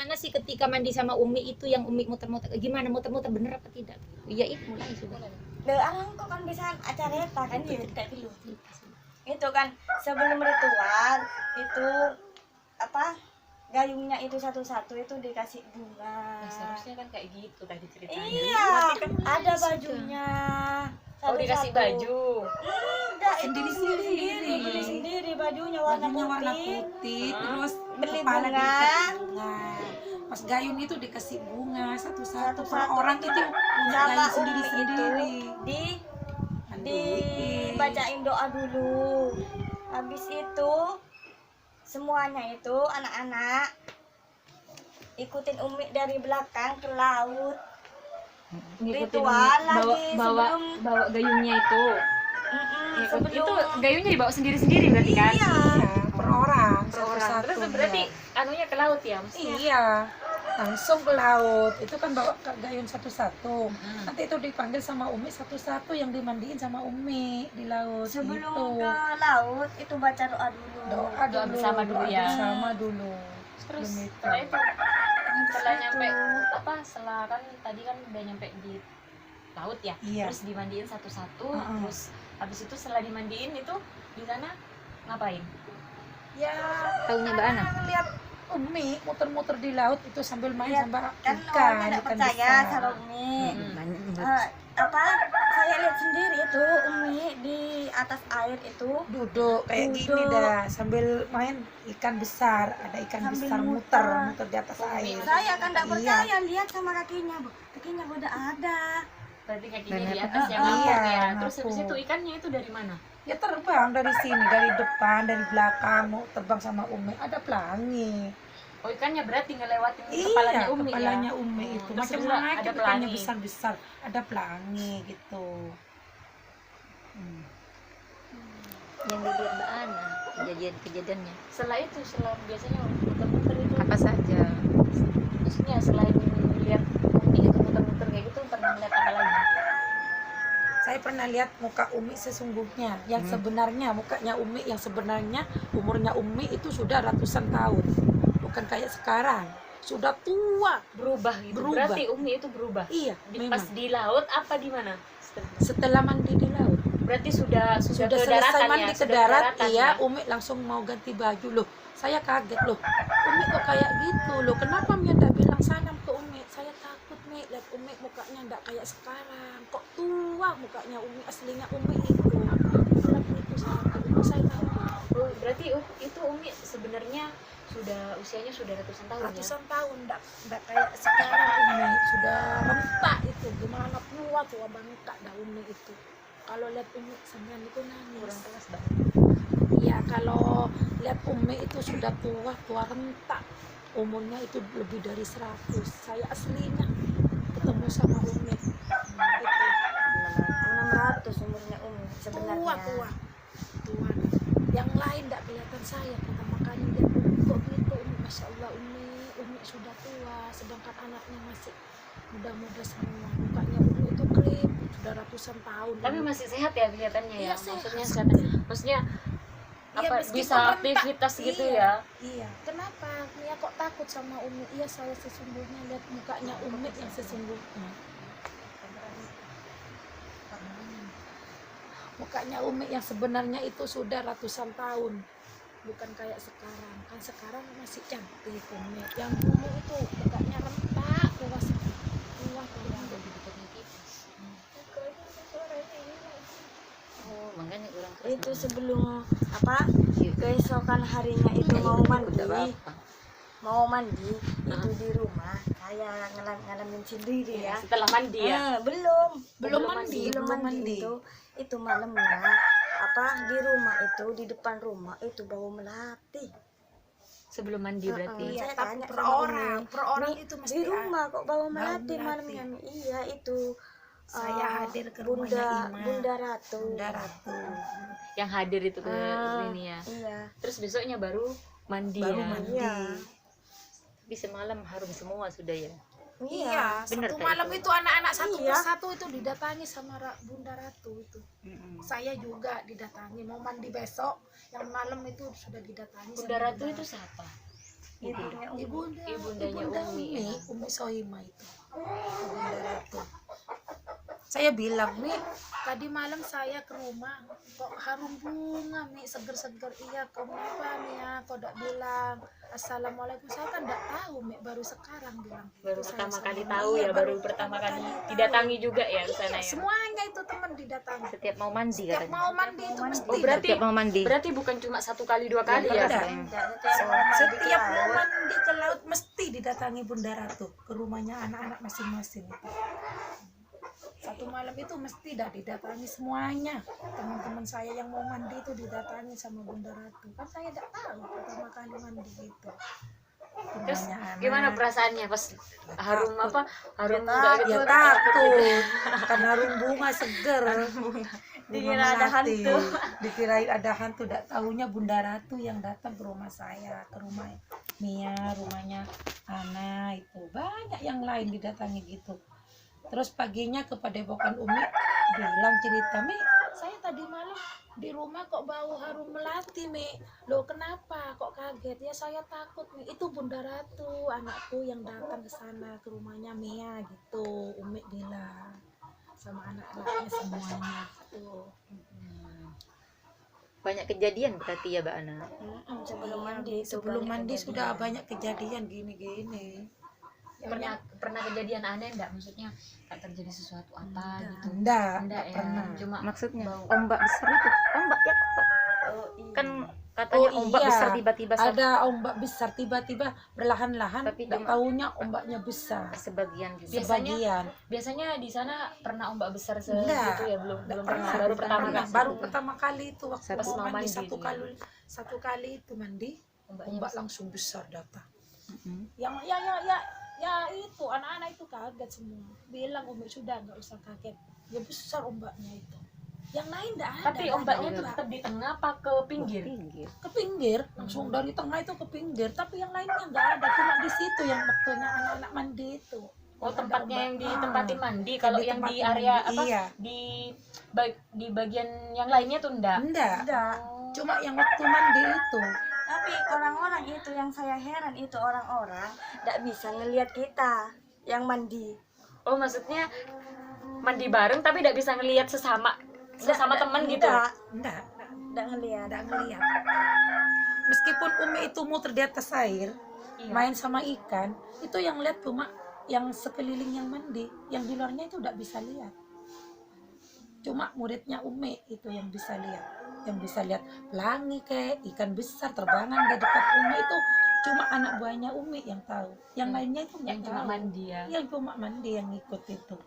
gimana sih ketika mandi sama Umi itu yang Umi muter-muter, gimana muter-muter bener apa tidak? Iya itu mulai sudah. Alang kok kan bisa acara eta kan gitu kayak dulu. Itu kan sebelum ritual itu apa gayungnya itu satu-satu itu dikasih bunga. Nah, seharusnya kan kayak gitu tadi ceritanya. Iya, kan ada bajunya. Oh, dikasih baju. Enggak, Sendiri-sendiri. beli sendiri bajunya warna Bajunya warna putih. putih, terus Beli kepala bunga. dikasih bunga. Pas gayung itu dikasih bunga satu-satu. Per Satu-satu. orang itu punya Sama gayung Umi sendiri-sendiri. itu Mandiin. dibacain doa dulu. Habis itu semuanya itu anak-anak ikutin Umi dari belakang ke laut. Ritual lagi bawa gayungnya itu. sebelum Itu gayungnya dibawa sendiri-sendiri berarti kan? iya. Per orang, Per orang. satu-satu. Terus berarti anunya ke laut ya maksudnya? Iya, langsung ke laut. Itu kan bawa gayung satu-satu. Nanti itu dipanggil sama Umi satu-satu yang dimandiin sama Umi di laut. Sebelum gitu. ke laut itu baca doa dulu. Doa bersama dulu ya. Bersama dulu. Terus Sebelum itu. setelah itu setelah nyampe apa setelah kan tadi kan udah nyampe di laut ya, Iya. terus dimandiin satu-satu, terus habis itu setelah dimandiin itu di sana ngapain? Ya, Tahunya Mbak Ana. lihat Umi muter-muter di laut itu sambil main Lihat, sama kan ikan, orang tidak ikan percaya besar. sama Umi. Banyak. Apa saya lihat sendiri itu Umi di atas air itu Duduk kayak gini Duduk. dah sambil main ikan besar, ada ikan Sambil besar muter. muter di atas air. saya kan tidak Iya. percaya lihat sama kakinya kakinya udah ada. Berarti kakinya Dan di apa? atas yang Iya, ngapung ya. Terus habis ngapung. itu ikannya itu dari mana? Ya terbang dari sini, dari depan, dari belakang, mau terbang sama Umi. Ada pelangi. Oh, ikannya berarti ngelewatin Iya, kepalanya Umi kepalanya ya. Umi itu. Terus Macam juga macam ada ikannya pelangi. besar-besar. Ada pelangi gitu. Yang dilihat Mbak Ana kejadiannya Setelah itu, setelah biasanya muter-muter itu apa saja? maksudnya selain lihat Umi itu muter-muter kayak gitu pernah lihat apa lagi? Saya pernah lihat muka Umi sesungguhnya, yang sebenarnya mukanya Umi yang sebenarnya umurnya Umi itu sudah ratusan tahun, bukan kayak sekarang, sudah tua. Berubah gitu. Berubah. Berarti Umi itu berubah. Iya, Pas memang. di laut apa di mana? Setelah mandi di laut, Berarti sudah sudah ke selesai daratan mandi ya, ke sudah darat, daratan iya, ya? Umi langsung mau ganti baju loh. Saya kaget loh, Umi kok kayak gitu loh. Kenapa Mi ndak bilang salam ke Umi? Saya takut Mi, lihat Umi mukanya ndak kayak sekarang. Kok tua mukanya Umi, aslinya Umi itu. Bilang gitu sama Umi, saya tahu. Oh, berarti itu Umi sebenarnya sudah usianya sudah ratusan tahun ya? Ratusan tahun ndak kayak sekarang Umi, sudah rentak itu. Gimana tua banget dah Umi itu. Kalau lihat Umi sampean itu nangis. Kurang kelas banget. Iya, kalau lihat Umi itu sudah tua rentak. Umurnya itu lebih dari 100. Saya aslinya ketemu sama Umi. Itu 600 umurnya Umi sebenarnya. tua. Yang lain tidak kelihatan saya. Pertama kali lihat Umi kok gitu. Umi, Masya Allah Umi sudah tua. Sedangkan anaknya masih muda-muda semua. Mukanya Umi itu klip, sudah ratusan tahun. Tapi masih sehat ya kelihatannya ya? Iya, Maksudnya sehat. maksudnya Iya, apa meskipun bisa rentak. aktivitas gitu Iya. ya? Iya. Kenapa? Mia kok takut sama Umi? Iya, saya sesungguhnya lihat mukanya Umi yang sesungguhnya. Mukanya Umi yang sebenarnya itu sudah ratusan tahun. Bukan kayak sekarang. Kan sekarang masih cantik Umi. Yang dulu itu mukanya rentak, tua. Oh makanya orang Itu sebelum apa keesokan harinya itu mau mandi itu di rumah saya ngalamin sendiri ya. Setelah mandi ya? Belum mandi. itu malamnya apa di rumah itu di depan rumah itu bau melati. Sebelum mandi berarti? Saya Tapi tanya per sama orang Umi, itu mesti di rumah kok bau bau melati melati. malamnya. Iya itu Saya hadir ke rumahnya Ima. Bunda Ratu. Yang hadir itu ke ini ya? Iya. Terus besoknya baru mandi Baru ya? mandi. Iya. tapi semalam harum semua sudah ya. Iya, bener satu kayak malam itu. itu anak-anak satu Iya. persatu itu didatangi sama Bunda Ratu itu. Saya juga didatangi mau mandi besok, yang malam itu sudah didatangi. Bunda sama Ratu itu siapa? Ibunya Umi. ibunda, Ibundanya ibunda Umi Sohima itu, Bunda Ratu. Saya bilang, Mi, tadi malam saya ke rumah, kok harum bunga, Mi, seger-seger. Iya, kenapa, Mi, ya? Kok tidak bilang Assalamualaikum? Saya kan tidak tahu, Mi, baru sekarang bilang. Baru Saya pertama sama kali Umi. tahu Iya, ya, baru pertama kali tahu. didatangi juga ya ke sana Iya, ya. semuanya itu teman didatangi. Setiap mau mandi Setiap katanya. mau mandi itu mesti. Oh, berarti Setiap mau mandi. berarti bukan cuma 1 kali 2 kali ya? Enggak. Setiap mau mau mandi ke laut mesti didatangi Bunda Ratu ke rumahnya anak-anak masing-masing itu. Satu malam itu mesti dah didatangi semuanya. Teman-teman saya yang mau mandi itu didatangi sama Bunda Ratu. Kan saya tidak tahu pertama kali mandi itu. Terus Rumahnya anak. gimana perasaannya pas harum apa? Harum Ya, enggak gitu? Ya takut, karena harum bunga seger. Dikira ada hantu. Dikirain ada hantu, tidak tahunya Bunda Ratu yang datang ke rumah saya, ke rumah Mia, rumahnya Ana itu. Banyak yang lain didatangi gitu. Terus paginya ke Padepokan Umi bilang cerita, Mi, saya tadi malam di rumah kok bau harum melati, Mi. Loh kenapa? Kok kaget? Ya saya takut, Mi. Itu Bunda Ratu, anakku yang datang ke sana ke rumahnya Mia gitu. Umi bilang sama anak-anaknya semuanya gitu. Banyak kejadian berarti ya, Mbak Ana. Sebelum mandi itu Sebelum banyak mandi kejadian. sudah banyak kejadian gini-gini. Pernah kejadian aneh enggak? Maksudnya tak terjadi sesuatu apa gitu? Enggak Enggak ya, pernah. cuma Maksudnya bau. ombak besar itu. Ombak ya, Pak. Oh, iya. Kan katanya Oh, ombak iya. besar tiba-tiba Ada ombak besar tiba-tiba berlahan-lahan, Tapi tidak cuma- tahunya ombaknya besar. sebagian gitu. Sebagian. biasanya di sana pernah ombak besar Enggak. segitu ya? Belum Nggak pernah. pernah. Baru pertama Pernah. kali. Baru pertama kali itu waktu Pas mau mau mandi mandi satu dia. kali itu mandi, Ombaknya ombak besar. langsung besar datang. Mm-mm. Yang ya itu anak-anak itu kaget semua. Bilang Umi sudah nggak usah kaget. Ya besar ombaknya itu. Yang lain enggak ada. Tapi nggak ombaknya ada itu ombak. tetap di tengah apa ke pinggir? Pinggir. Ke pinggir, langsung dari tengah itu ke pinggir. Tapi yang lainnya nggak ada. Cuma di situ yang waktunya anak-anak mandi itu. Oh, Ada tempatnya ombak. yang di Ah. tempatin mandi. Kalau yang di ditempatin area mandi, apa? iya. Di bagian yang lainnya tuh enggak. Enggak. Enggak. Cuma yang waktu mandi itu. Tapi orang-orang itu yang saya heran itu orang-orang tidak bisa ngelihat kita yang mandi. Oh, maksudnya mandi bareng tapi tidak bisa ngelihat sesama teman gitu. Enggak. Tidak ngelihat. Enggak ngelihat. Meskipun Umi itu muter di atas air, Iya. main sama ikan, itu yang lihat cuma yang sekeliling yang mandi, yang di luarnya itu enggak bisa lihat. Cuma muridnya Umi itu yang bisa lihat. Yang bisa lihat pelangi kayak ikan besar terbangan di dekat Umi itu cuma anak buahnya Umi yang tahu. Yang lainnya itu Yang enggak cuma tahu. mandi ya. Yang cuma mandi yang ikut itu.